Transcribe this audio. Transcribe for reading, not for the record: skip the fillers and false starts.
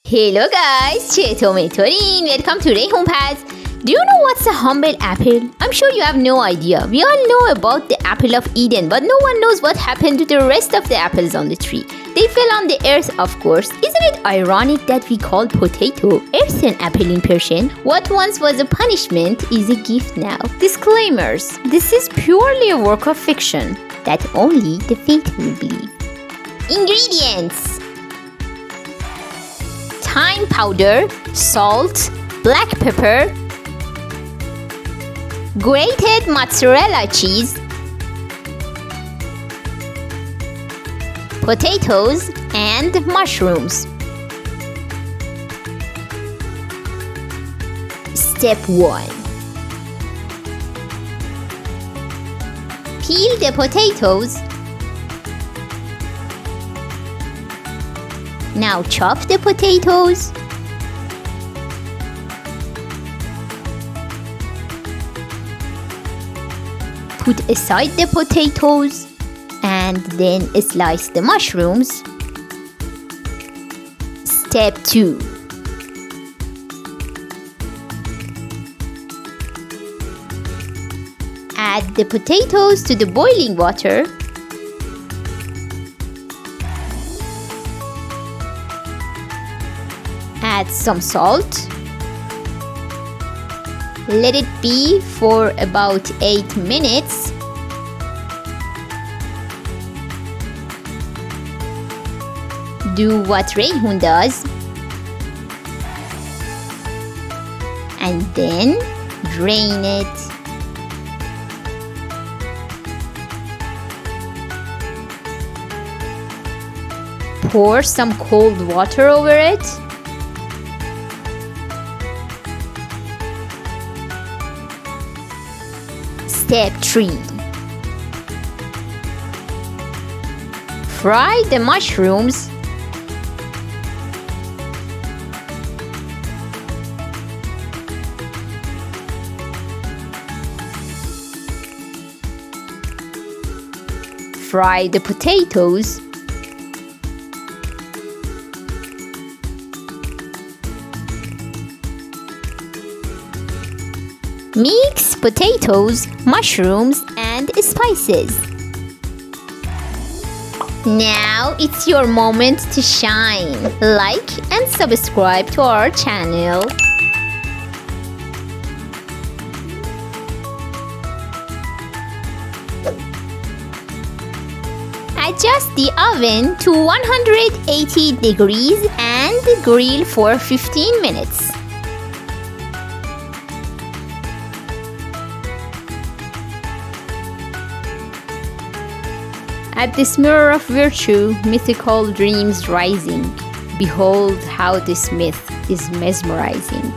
Hello guys, چطورین؟ Welcome to Rayhon Pads. Do you know what's a humble apple? I'm sure you have no idea. We all know about the apple of Eden, but no one knows what happened to the rest of the apples on the tree. They fell on the earth, of course. Isn't it ironic that we call potato earth an apple in Persian? What once was a punishment is a gift now. Disclaimers. This is purely a work of fiction that only the faithful believe. Ingredients: thyme powder, salt, black pepper, grated mozzarella cheese, potatoes, and mushrooms. Step 1. Peel the potatoes. Now chop the potatoes. Put aside the potatoes and then slice the mushrooms. Step 2. Add the potatoes to the boiling water. Add some salt. Let it be for about 8 minutes. Do what Rayhon does. And then drain it. Pour some cold water over it. Step 3. Fry the mushrooms. Fry the potatoes. Mix potatoes, mushrooms, and spices. Now it's your moment to shine. Like and subscribe to our channel. Adjust the oven to 180 degrees and grill for 15 minutes. At this mirror of virtue, mythical dreams rising. Behold how this myth is mesmerizing.